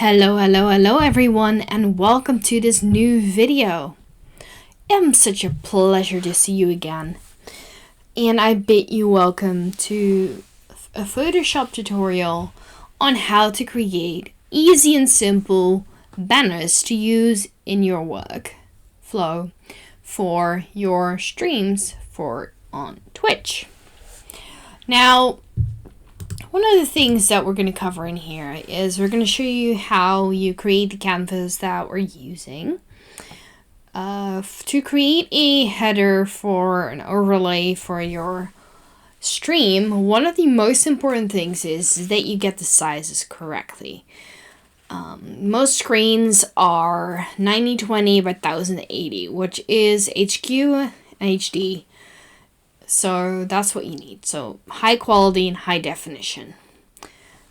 Hello everyone, and welcome to this new video. It's such a pleasure to see you again, and I bid you welcome to a Photoshop tutorial on how to create easy and simple banners to use in your work flow for your streams on Twitch. Now, one of the things that we're going to cover in here is we're going to show you how you create the canvas that we're using to create a header for an overlay for your stream. One of the most important things is that you get the sizes correctly. Most screens are 9020 by 1080, which is HQ and HD. So that's what you need. So high quality and high definition.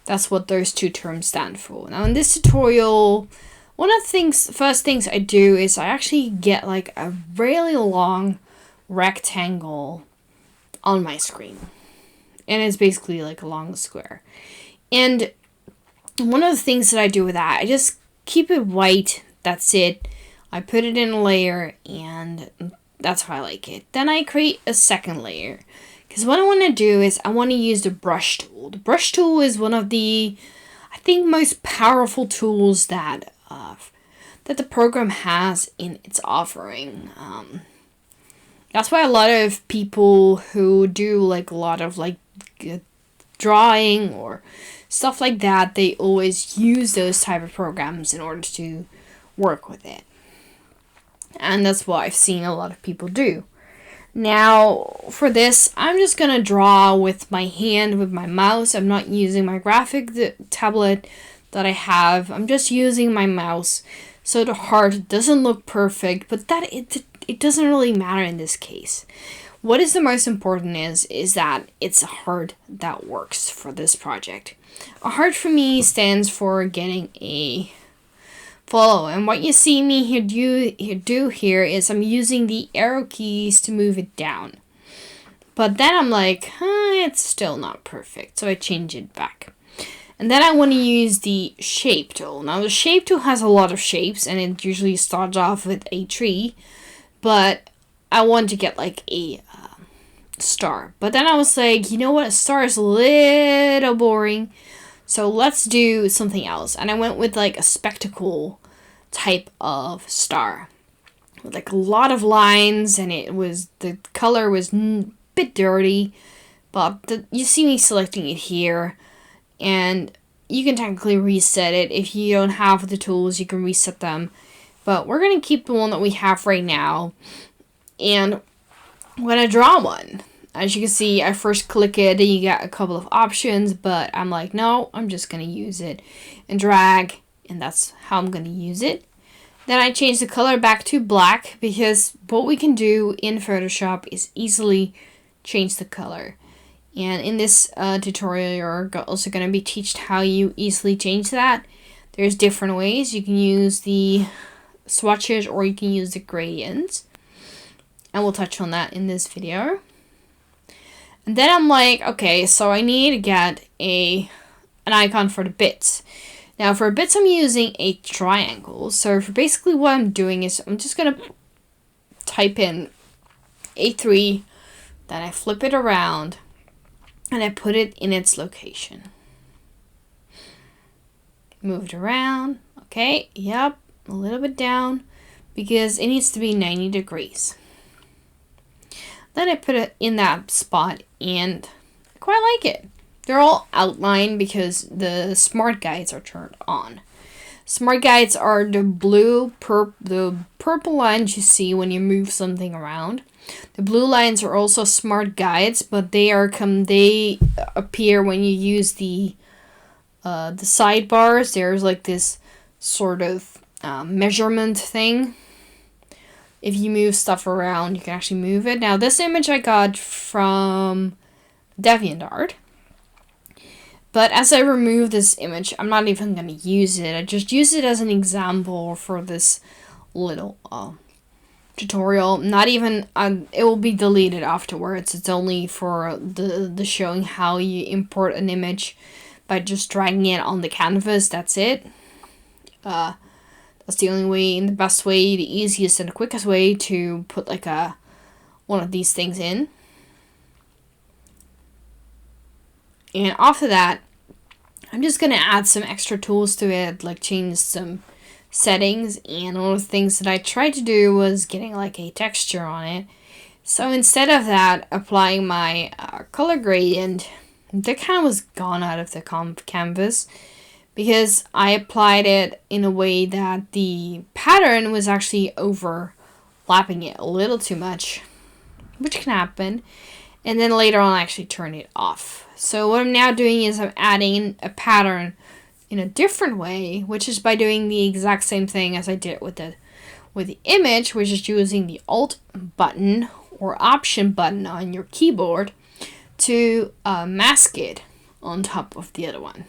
That's what those two terms stand for. Now in this tutorial, one of the first things I do is I actually get like a really long rectangle on my screen. And it's basically like a long square. And one of the things that I do with that, I just keep it white. That's it. I put it in a layer and that's how I like it. Then I create a second layer. Because what I want to do is I want to use the brush tool. The brush tool is one of the, I think, most powerful tools that the program has in its offering. That's why a lot of people who do like a lot of like drawing or stuff like that, they always use those type of programs in order to work with it. And that's what I've seen a lot of people do. Now, for this, I'm just going to draw with my hand, with my mouse. I'm not using my graphic tablet that I have. I'm just using my mouse. So the heart doesn't look perfect, but that it doesn't really matter in this case. What is the most important is that it's a heart that works for this project. A heart for me stands for getting a follow, and what you see me do here is I'm using the arrow keys to move it down. But then I'm like, it's still not perfect, so I change it back. And then I want to use the shape tool. Now the shape tool has a lot of shapes, and it usually starts off with a tree, but I want to get like a star. But then I was like, you know what, a star is a little boring. So let's do something else. And I went with like a spectacle type of star. With like a lot of lines, and the color was a bit dirty. But you see me selecting it here. And you can technically reset it. If you don't have the tools, you can reset them. But we're going to keep the one that we have right now. And I'm going to draw one. As you can see, I first click it and you get a couple of options, but I'm like, no, I'm just going to use it and drag, and that's how I'm going to use it. Then I change the color back to black, because what we can do in Photoshop is easily change the color. And in this tutorial, you're also going to be taught how you easily change that. There's different ways. You can use the swatches or you can use the gradients. And we'll touch on that in this video. And then I'm like, okay, so I need to get an icon for the bits. Now for bits, I'm using a triangle. So for basically what I'm doing is I'm just going to type in A3, then I flip it around, and I put it in its location. Move it around. Okay, yep, a little bit down, because it needs to be 90 degrees. Then I put it in that spot, and I quite like it. They're all outlined because the smart guides are turned on. Smart guides are the purple lines you see when you move something around. The blue lines are also smart guides, but they appear when you use the sidebars. There's like this sort of measurement thing. If you move stuff around, you can actually move it. Now, this image I got from DeviantArt. But as I remove this image, I'm not even going to use it. I just use it as an example for this little tutorial. Not even, it will be deleted afterwards. It's only for the showing how you import an image by just dragging it on the canvas. That's it. That's the only way and the best way, the easiest and the quickest way to put like one of these things in. And after that, I'm just going to add some extra tools to it, like change some settings. And one of the things that I tried to do was getting like a texture on it. So instead of that, applying my color gradient, that kind of was gone out of the canvas because I applied it in a way that the pattern was actually overlapping it a little too much, which can happen. And then later on, I actually turn it off. So what I'm now doing is I'm adding a pattern in a different way, which is by doing the exact same thing as I did with the image, which is using the Alt button or Option button on your keyboard to mask it on top of the other one.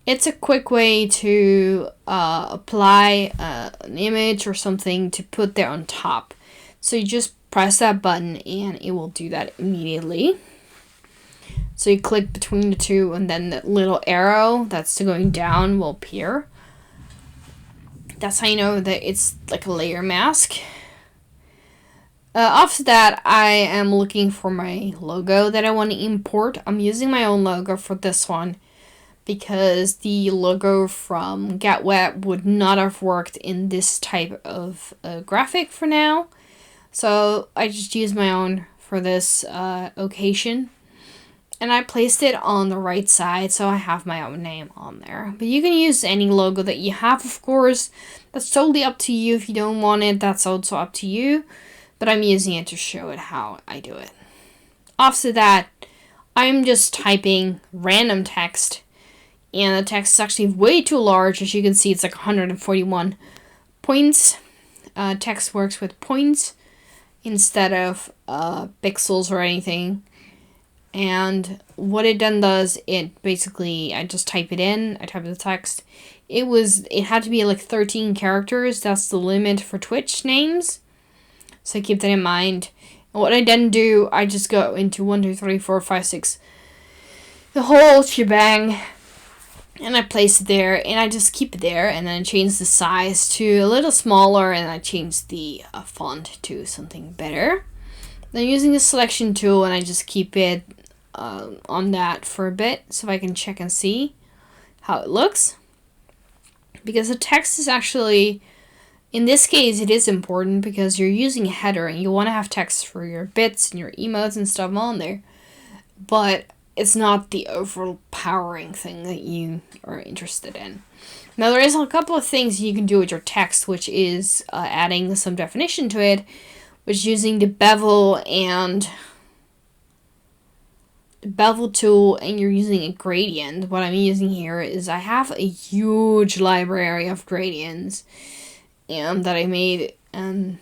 It's a quick way to apply an image or something to put there on top. So you just press that button and it will do that immediately. So you click between the two and then the little arrow that's going down will appear. That's how you know that it's like a layer mask. After that, I am looking for my logo that I want to import. I'm using my own logo for this one because the logo from GetWeb would not have worked in this type of graphic for now. So I just used my own for this occasion. And I placed it on the right side, so I have my own name on there. But you can use any logo that you have, of course. That's totally up to you. If you don't want it, that's also up to you. But I'm using it to show it how I do it. After that, I'm just typing random text. And the text is actually way too large. As you can see, it's like 141 points. Text works with points instead of pixels or anything. And what it then does, it basically, I just type it in, I type the text. It had to be like 13 characters. That's the limit for Twitch names. So keep that in mind. And what I then do, I just go into 1, 2, 3, 4, 5, 6. The whole shebang. And I place it there, and I just keep it there, and then change the size to a little smaller, and I change the font to something better. Then using the selection tool, and I just keep it on that for a bit, so I can check and see how it looks. Because the text is actually, in this case, it is important because you're using a header, and you want to have text for your bits and your emotes and stuff on there. But it's not the overpowering thing that you are interested in. Now, there is a couple of things you can do with your text, which is adding some definition to it, which is using the bevel and the bevel tool, and you're using a gradient. What I'm using here is I have a huge library of gradients that I made, and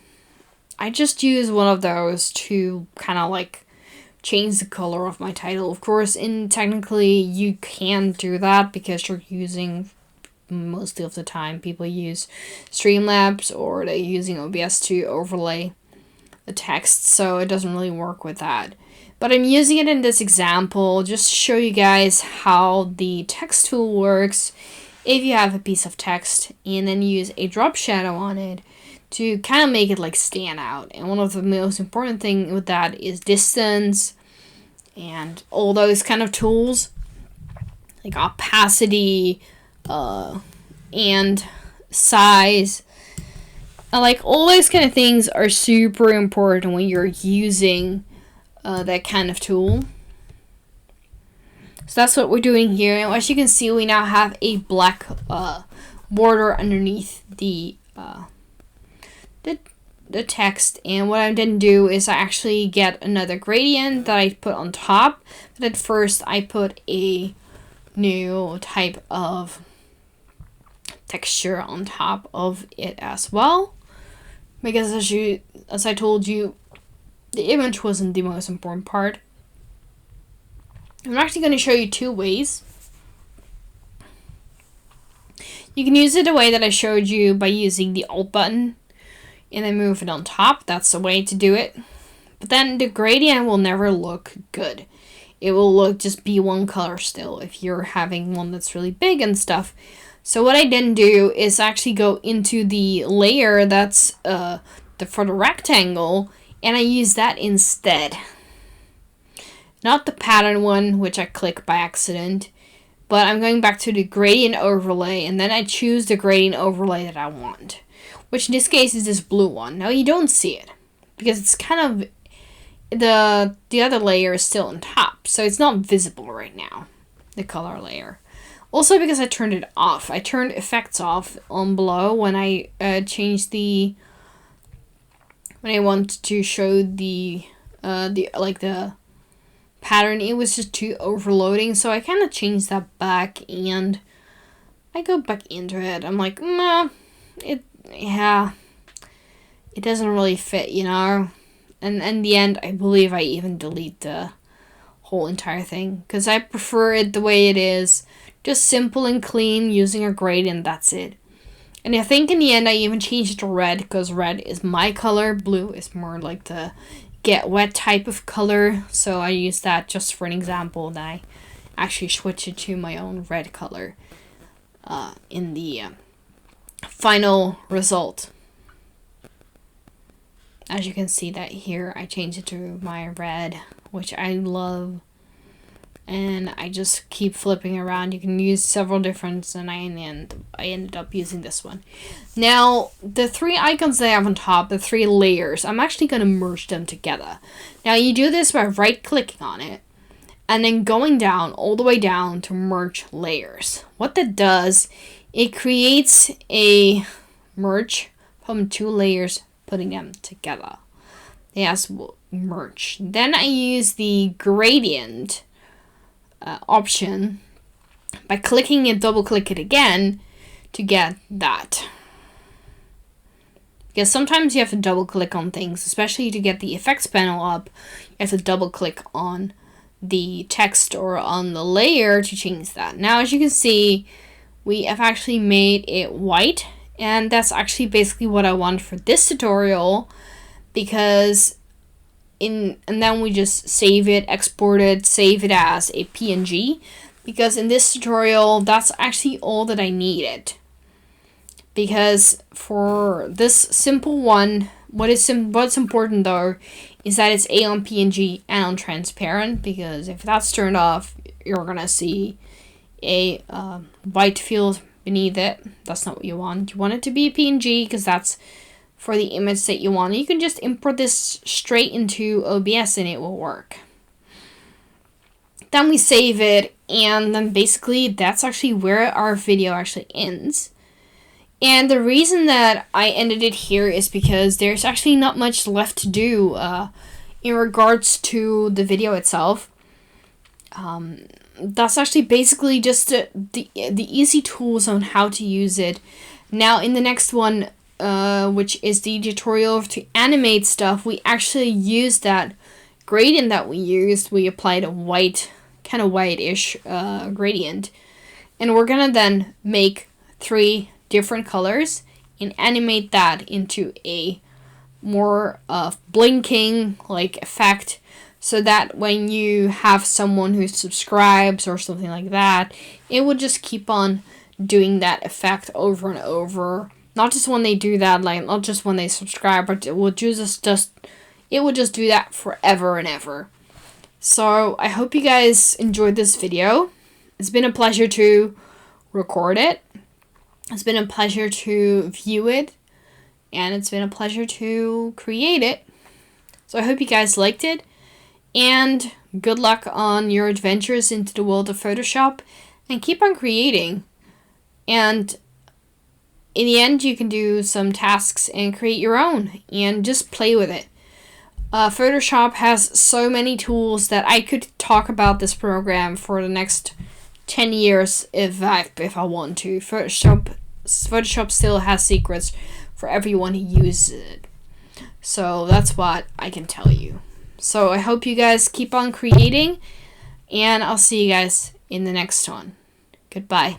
I just use one of those to kind of like change the color of my title. Of course, technically you can do that because you're using, mostly of the time, people use Streamlabs or they're using OBS to overlay the text, so it doesn't really work with that. But I'm using it in this example just to show you guys how the text tool works if you have a piece of text and then use a drop shadow on it to kind of make it like stand out. And one of the most important thing with that is distance and all those kind of tools like opacity and size. Like all those kind of things are super important when you're using that kind of tool. So that's what we're doing here. And as you can see, we now have a black border underneath the text. And what I didn't do is I actually get another gradient that I put on top. But at first I put a new type of texture on top of it as well. Because as I told you, the image wasn't the most important part. I'm actually going to show you two ways. You can use it the way that I showed you by using the Alt button and then move it on top. That's the way to do it. But then the gradient will never look good. It will just be one color still if you're having one that's really big and stuff. So what I then do is actually go into the layer that's for the rectangle, and I use that instead. Not the pattern one, which I click by accident, but I'm going back to the gradient overlay, and then I choose the gradient overlay that I want, which in this case is this blue one. Now you don't see it because it's kind of the other layer is still on top, so it's not visible right now, the color layer. Also because I turned it off. I turned effects off on below when I changed when I wanted to show the pattern. It was just too overloading, so I kind of changed that back, and I go back into it. I'm like, nah, it doesn't really fit, you know. And in the end, I believe I even delete the whole entire thing because I prefer it the way it is, just simple and clean, using a gradient. That's it. And I think in the end, I even changed it to red because red is my color. Blue is more like the get wet type of color, so I use that just for an example. And I actually switch it to my own red color in the final result. As you can see that here, I changed it to my red, which I love, and I just keep flipping around. You can use several different, and I ended up using this one. Now, the three icons that I have on top, the three layers, I'm actually going to merge them together. Now, you do this by right-clicking on it, and then going down, all the way down to merge layers. What that does, it creates a merge from two layers, putting them together. Yes, merge. Then I use the gradient option by clicking it, double click it again to get that. Because sometimes you have to double click on things, especially to get the effects panel up. You have to double click on the text or on the layer to change that. Now, as you can see, we have actually made it white. And that's actually basically what I want for this tutorial, because and then we just save it, export it, save it as a PNG, because in this tutorial, that's actually all that I needed. Because for this simple one, what's important though, is that it's on PNG and on transparent, because if that's turned off, you're gonna see a white field beneath it. That's not what you want. You want it to be a PNG because that's for the image that you want. You can just import this straight into OBS and it will work. Then we save it, and then basically that's actually where our video actually ends. And the reason that I ended it here is because there's actually not much left to do in regards to the video itself. That's actually basically just the easy tools on how to use it. Now in the next one, which is the tutorial to animate stuff, we actually use that gradient that we used. We applied a white, kind of white-ish gradient, and we're gonna then make 3 different colors and animate that into a more blinking like effect, so that when you have someone who subscribes or something like that, it will just keep on doing that effect over and over. Not just when they do that, like not just when they subscribe, but it will just do that forever and ever. So I hope you guys enjoyed this video. It's been a pleasure to record it. It's been a pleasure to view it, and it's been a pleasure to create it. So I hope you guys liked it. And good luck on your adventures into the world of Photoshop, and keep on creating. And in the end, you can do some tasks and create your own and just play with it. Photoshop has so many tools that I could talk about this program for the next 10 years if I want to. Photoshop still has secrets for everyone who uses it. So that's what I can tell you. So I hope you guys keep on creating, and I'll see you guys in the next one. Goodbye.